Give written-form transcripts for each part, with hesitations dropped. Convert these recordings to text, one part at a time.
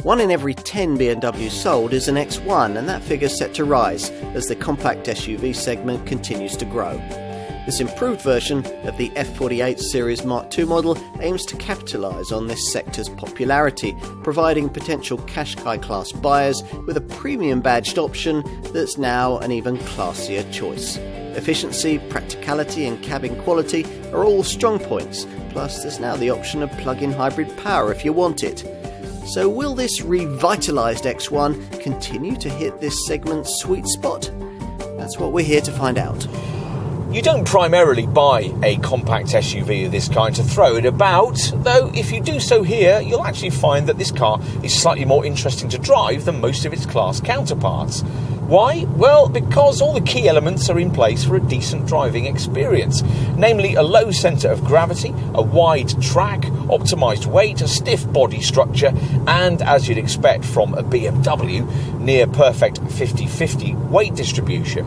1 in every 10 BMWs sold is an X1, and that figure's set to rise as the compact SUV segment continues to grow. This improved version of the F48 Series Mark II model aims to capitalise on this sector's popularity, providing potential Qashqai class buyers with a premium badged option that's now an even classier choice. Efficiency, practicality and cabin quality are all strong points, plus there's now the option of plug-in hybrid power if you want it. So will this revitalised X1 continue to hit this segment's sweet spot? That's what we're here to find out. You don't primarily buy a compact SUV of this kind to throw it about, though if you do so here, you'll actually find that this car is slightly more interesting to drive than most of its class counterparts. Why? Well, because all the key elements are in place for a decent driving experience, namely a low centre of gravity, a wide track, optimised weight, a stiff body structure, and, as you'd expect from a BMW, near perfect 50-50 weight distribution.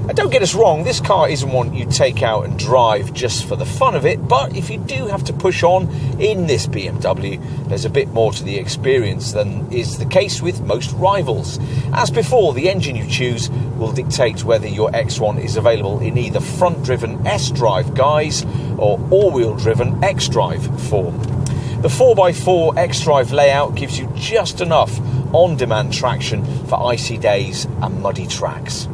And don't get us wrong, this car isn't one you take out and drive just for the fun of it, but if you do have to push on in this BMW, there's a bit more to the experience than is the case with most rivals. As before, the engine you choose will dictate whether your X1 is available in either front-driven S-Drive guise or all-wheel driven X-Drive form. The 4x4 X-Drive layout gives you just enough on-demand traction for icy days and muddy tracks.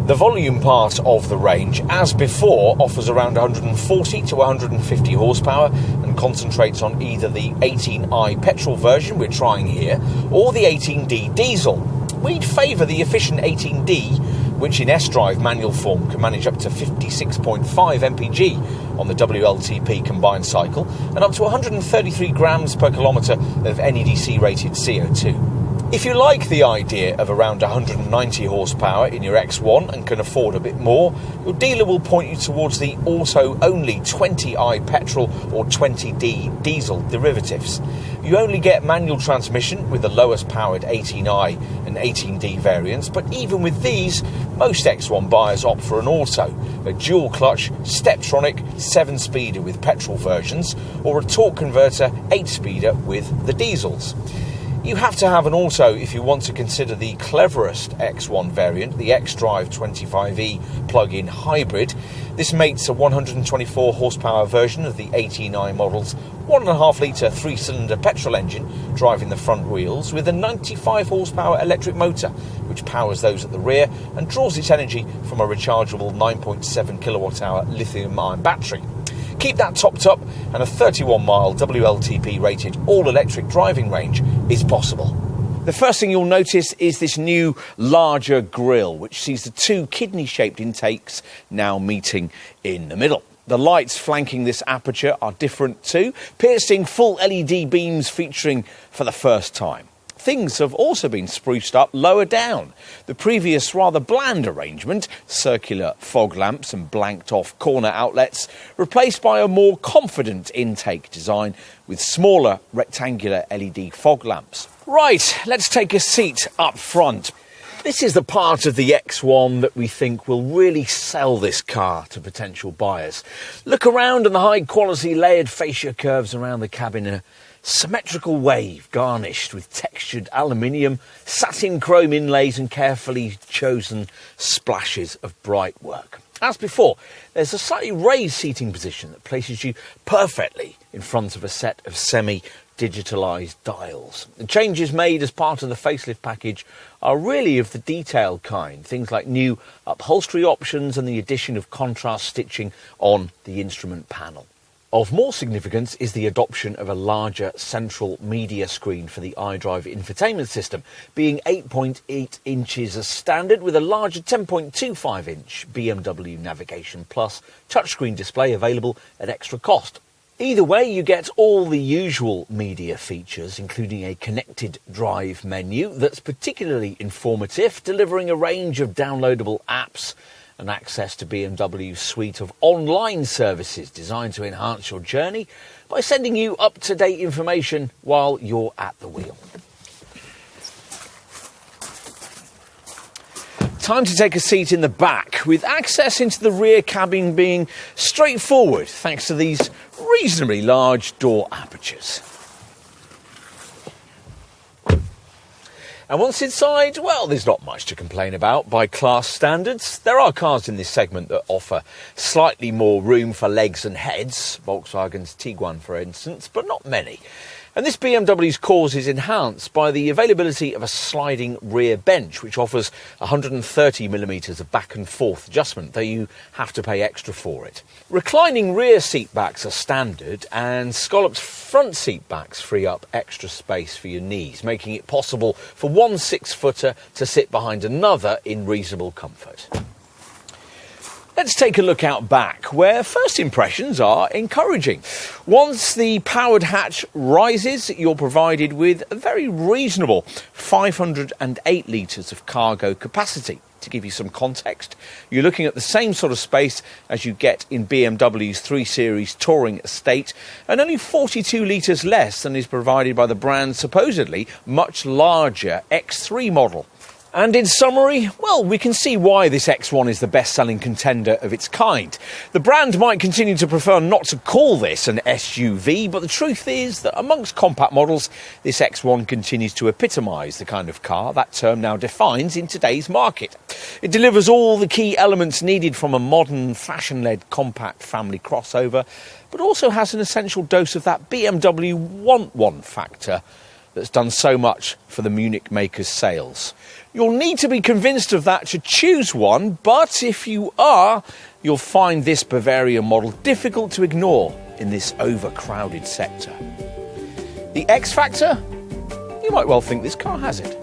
The volume part of the range, as before, offers around 140 to 150 horsepower and concentrates on either the 18i petrol version we're trying here or the 18D diesel. We'd favour the efficient 18D, which in S-Drive manual form can manage up to 56.5 mpg on the WLTP combined cycle and up to 133 grams per kilometre of NEDC rated CO2. If you like the idea of around 190 horsepower in your X1 and can afford a bit more, your dealer will point you towards the auto-only 20i petrol or 20D diesel derivatives. You only get manual transmission with the lowest powered 18i and 18D variants, but even with these, most X1 buyers opt for an auto, a dual clutch Steptronic 7-speeder with petrol versions, or a torque converter 8-speeder with the diesels. You have to have an auto if you want to consider the cleverest X1 variant, the X-Drive 25e plug-in hybrid. This mates a 124 horsepower version of the 18i model's 1.5 litre 3-cylinder petrol engine driving the front wheels with a 95 horsepower electric motor which powers those at the rear and draws its energy from a rechargeable 9.7 kilowatt hour lithium-ion battery. Keep that topped up and a 31-mile WLTP rated all-electric driving range is possible. The first thing you'll notice is this new larger grille, which sees the two kidney-shaped intakes now meeting in the middle. The lights flanking this aperture are different too, piercing full LED beams featuring for the first time. Things have also been spruced up lower down. The previous rather bland arrangement, circular fog lamps and blanked-off corner outlets, replaced by a more confident intake design with smaller rectangular LED fog lamps. Right, let's take a seat up front. This is the part of the X1 that we think will really sell this car to potential buyers. Look around and the high-quality layered fascia curves around the cabin are symmetrical wave garnished with textured aluminium, satin chrome inlays and carefully chosen splashes of bright work. As before, there's a slightly raised seating position that places you perfectly in front of a set of semi-digitalised dials. The changes made as part of the facelift package are really of the detailed kind, things like new upholstery options and the addition of contrast stitching on the instrument panel. Of more significance is the adoption of a larger central media screen for the iDrive infotainment system, being 8.8 inches as standard with a larger 10.25-inch BMW Navigation Plus touchscreen display available at extra cost. Either way, you get all the usual media features, including a connected drive menu that's particularly informative, delivering a range of downloadable apps and access to BMW's suite of online services designed to enhance your journey by sending you up-to-date information while you're at the wheel. Time to take a seat in the back, with access into the rear cabin being straightforward thanks to these reasonably large door apertures. And once inside, well, there's not much to complain about by class standards. There are cars in this segment that offer slightly more room for legs and heads, Volkswagen's Tiguan for instance, but not many. And this BMW's cause is enhanced by the availability of a sliding rear bench, which offers 130mm of back and forth adjustment, though you have to pay extra for it. Reclining rear seat backs are standard, and scalloped front seat backs free up extra space for your knees, making it possible for one 6-footer to sit behind another in reasonable comfort. Let's take a look out back, where first impressions are encouraging. Once the powered hatch rises, you're provided with a very reasonable 508 litres of cargo capacity. To give you some context, you're looking at the same sort of space as you get in BMW's 3 Series Touring Estate, and only 42 litres less than is provided by the brand's supposedly much larger X3 model. And in summary, well, we can see why this X1 is the best-selling contender of its kind. The brand might continue to prefer not to call this an SUV, but the truth is that amongst compact models, this X1 continues to epitomise the kind of car that term now defines in today's market. It delivers all the key elements needed from a modern, fashion-led compact family crossover, but also has an essential dose of that BMW want one factor that's done so much for the Munich maker's sales. You'll need to be convinced of that to choose one, but if you are, you'll find this Bavaria model difficult to ignore in this overcrowded sector. The X factor? You might well think this car has it.